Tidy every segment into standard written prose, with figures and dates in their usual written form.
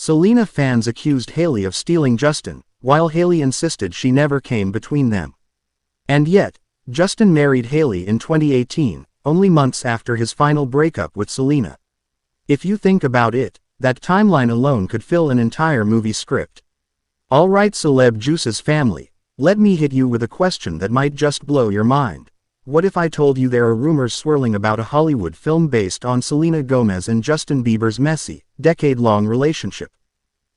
Selena fans accused HAILEY of stealing Justin, while HAILEY insisted she never came between them. And yet, Justin married HAILEY in 2018, only months after his final breakup with Selena. If you think about it, that timeline alone could fill an entire movie script. Alright Celeb Juice's family, let me hit you with a question that might just blow your mind. What if I told you there are rumors swirling about a Hollywood film based on Selena Gomez and Justin Bieber's messy, decade-long relationship?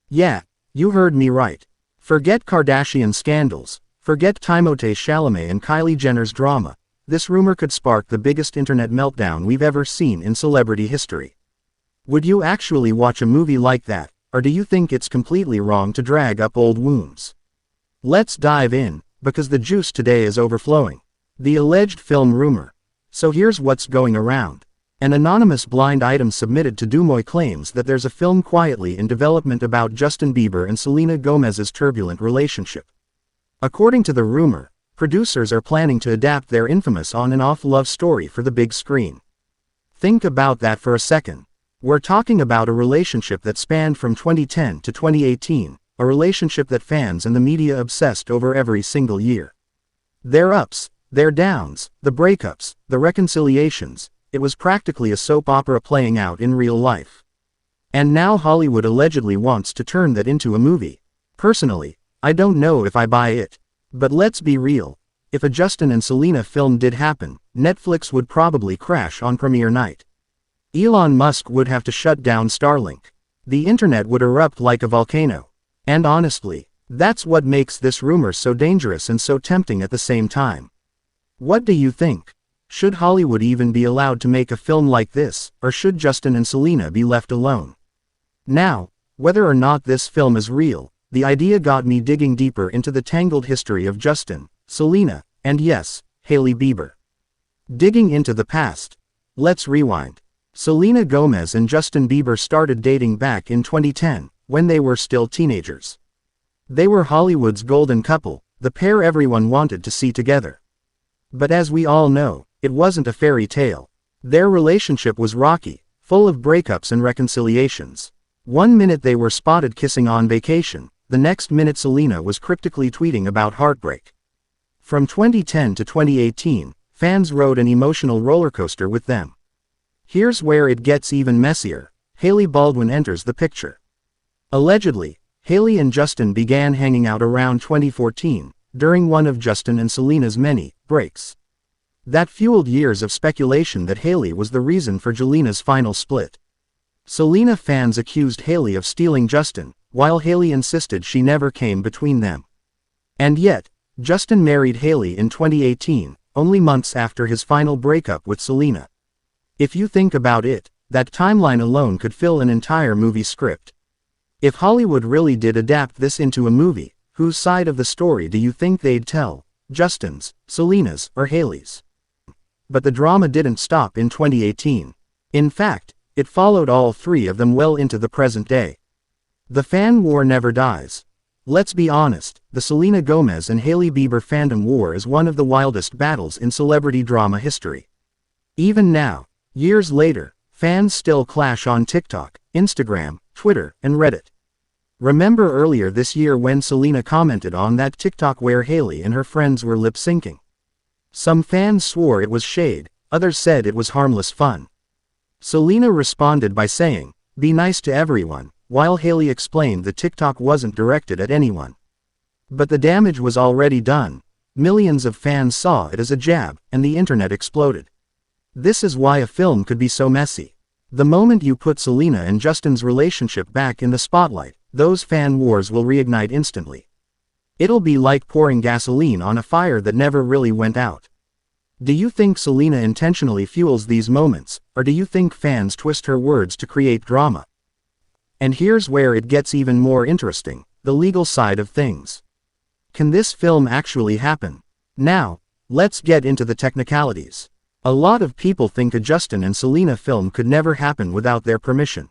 Yeah, you heard me right. Forget Kardashian scandals, forget Timothée Chalamet and Kylie Jenner's drama. This rumor could spark the biggest internet meltdown we've ever seen in celebrity history. Would you actually watch a movie like that, or do you think it's completely wrong to drag up old wounds? Let's dive in, because the juice today is overflowing. The alleged film rumor. So here's what's going around. An anonymous blind item submitted to Dumoy claims that there's a film quietly in development about Justin Bieber and Selena Gomez's turbulent relationship. According to the rumor, producers are planning to adapt their infamous on-and-off love story for the big screen. Think about that for a second. We're talking about a relationship that spanned from 2010 to 2018, a relationship that fans and the media obsessed over every single year. Their ups, their downs, the breakups, the reconciliations, it was practically a soap opera playing out in real life. And now Hollywood allegedly wants to turn that into a movie. Personally, I don't know if I buy it. But let's be real. If a Justin and Selena film did happen, Netflix would probably crash on premiere night. Elon Musk would have to shut down Starlink. The internet would erupt like a volcano. And honestly, that's what makes this rumor so dangerous and so tempting at the same time. What do you think? Should Hollywood even be allowed to make a film like this, or should Justin and Selena be left alone? Now, whether or not this film is real, the idea got me digging deeper into the tangled history of Justin, Selena, and yes, HAILEY Bieber. Digging into the past. Let's rewind. Selena Gomez and Justin Bieber started dating back in 2010, when they were still teenagers. They were Hollywood's golden couple, the pair everyone wanted to see together. But as we all know, it wasn't a fairy tale. Their relationship was rocky, full of breakups and reconciliations. One minute they were spotted kissing on vacation, the next minute Selena was cryptically tweeting about heartbreak. From 2010 to 2018, fans rode an emotional rollercoaster with them. Here's where it gets even messier. Hailey Baldwin enters the picture. Allegedly, HAILEY and Justin began hanging out around 2014, during one of Justin and Selena's many breaks. That fueled years of speculation that HAILEY was the reason for Jelena's final split. Selena fans accused HAILEY of stealing Justin, while HAILEY insisted she never came between them. And yet, Justin married HAILEY in 2018, only months after his final breakup with Selena. If you think about it, that timeline alone could fill an entire movie script. If Hollywood really did adapt this into a movie, whose side of the story do you think they'd tell? Justin's, Selena's, or HAILEY's? But the drama didn't stop in 2018. In fact, it followed all three of them well into the present day. The fan war never dies. Let's be honest, the Selena Gomez and HAILEY Bieber fandom war is one of the wildest battles in celebrity drama history. Even now, years later, fans still clash on TikTok, Instagram, Twitter, and Reddit. Remember earlier this year when Selena commented on that TikTok where HAILEY and her friends were lip-syncing? Some fans swore it was shade, others said it was harmless fun. Selena responded by saying, "Be nice to everyone," while HAILEY explained the TikTok wasn't directed at anyone. But the damage was already done. Millions of fans saw it as a jab, and the internet exploded. This is why a film could be so messy. The moment you put Selena and Justin's relationship back in the spotlight, those fan wars will reignite instantly. It'll be like pouring gasoline on a fire that never really went out. Do you think Selena intentionally fuels these moments, or do you think fans twist her words to create drama? And here's where it gets even more interesting, the legal side of things. Can this film actually happen? Now, let's get into the technicalities. A lot of people think a Justin and Selena film could never happen without their permission.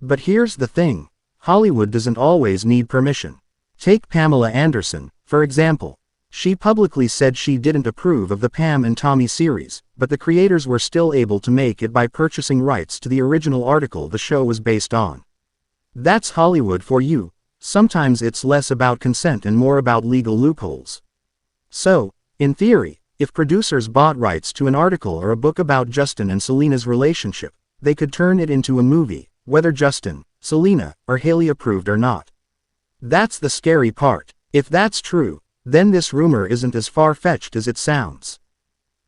But here's the thing, Hollywood doesn't always need permission. Take Pamela Anderson, for example. She publicly said she didn't approve of the Pam and Tommy series, but the creators were still able to make it by purchasing rights to the original article the show was based on. That's Hollywood for you. Sometimes it's less about consent and more about legal loopholes. So, in theory, if producers bought rights to an article or a book about Justin and Selena's relationship, they could turn it into a movie, whether Justin, Selena, or Hailey approved or not. That's the scary part. If that's true, then this rumor isn't as far-fetched as it sounds.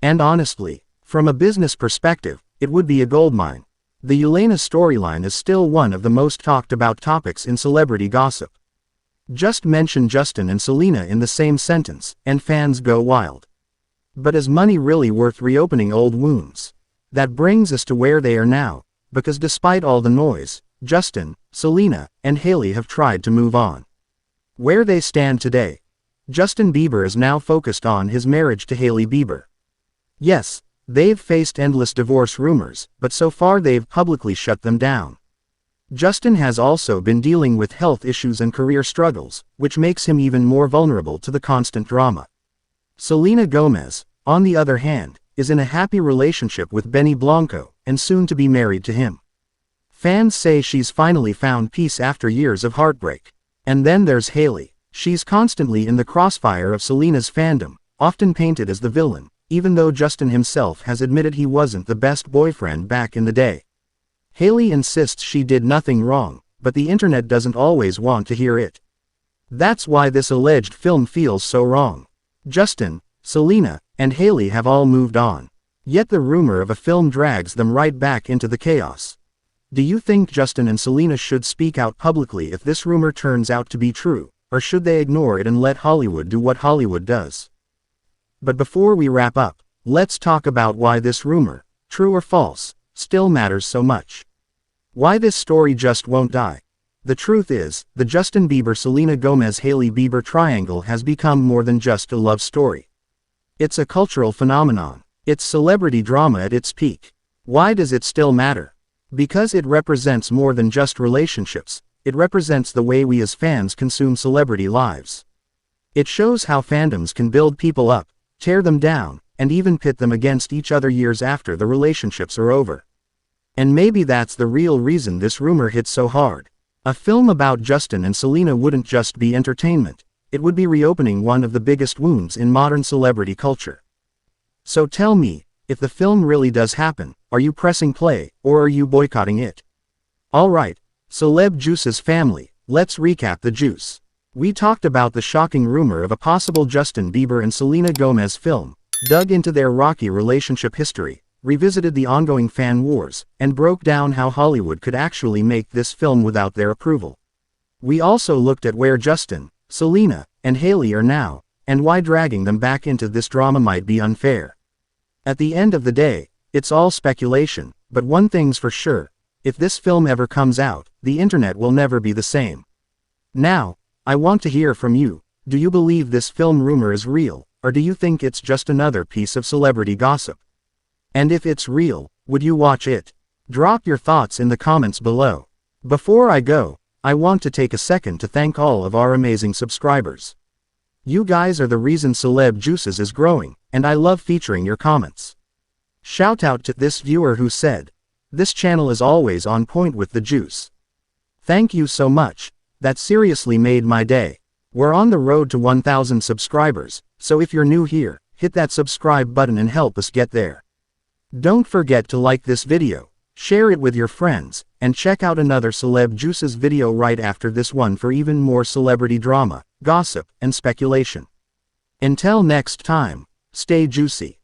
And honestly, from a business perspective, it would be a goldmine. The Jelena storyline is still one of the most talked about topics in celebrity gossip. Just mention Justin and Selena in the same sentence, and fans go wild. But is money really worth reopening old wounds? That brings us to where they are now, because despite all the noise, Justin, Selena, and Hailey have tried to move on. Where they stand today. Justin Bieber is now focused on his marriage to HAILEY Bieber. Yes, they've faced endless divorce rumors, but so far they've publicly shut them down. Justin has also been dealing with health issues and career struggles, which makes him even more vulnerable to the constant drama. Selena Gomez, on the other hand, is in a happy relationship with Benny Blanco, and soon to be married to him. Fans say she's finally found peace after years of heartbreak. And then there's Hailey. She's constantly in the crossfire of Selena's fandom, often painted as the villain, even though Justin himself has admitted he wasn't the best boyfriend back in the day. Hailey insists she did nothing wrong, but the internet doesn't always want to hear it. That's why this alleged film feels so wrong. Justin, Selena, and Hailey have all moved on. Yet the rumor of a film drags them right back into the chaos. Do you think Justin and Selena should speak out publicly if this rumor turns out to be true, or should they ignore it and let Hollywood do what Hollywood does? But before we wrap up, let's talk about why this rumor, true or false, still matters so much. Why this story just won't die. The truth is, the Justin Bieber, Selena Gomez, HAILEY Bieber triangle has become more than just a love story. It's a cultural phenomenon. It's celebrity drama at its peak. Why does it still matter? Because it represents more than just relationships. It represents the way we as fans consume celebrity lives. It shows how fandoms can build people up, tear them down, and even pit them against each other years after the relationships are over. And maybe that's the real reason this rumor hit so hard. A film about Justin and Selena wouldn't just be entertainment, it would be reopening one of the biggest wounds in modern celebrity culture. So tell me, if the film really does happen, are you pressing play, or are you boycotting it? Alright, Celeb Juice's family, let's recap the juice. We talked about the shocking rumor of a possible Justin Bieber and Selena Gomez film, dug into their rocky relationship history, revisited the ongoing fan wars, and broke down how Hollywood could actually make this film without their approval. We also looked at where Justin, Selena, and Hailey are now, and why dragging them back into this drama might be unfair. At the end of the day, it's all speculation, but one thing's for sure, if this film ever comes out, the internet will never be the same. Now, I want to hear from you. Do you believe this film rumor is real, or do you think it's just another piece of celebrity gossip? And if it's real, would you watch it? Drop your thoughts in the comments below. Before I go, I want to take a second to thank all of our amazing subscribers. You guys are the reason Celeb Juices is growing, and I love featuring your comments. Shout out to this viewer who said, "This channel is always on point with the juice." Thank you so much. That seriously made my day. We're on the road to 1,000 subscribers, so if you're new here, hit that subscribe button and help us get there. Don't forget to like this video, share it with your friends, and check out another Celeb Juices video right after this one for even more celebrity drama, gossip, and speculation. Until next time, stay juicy.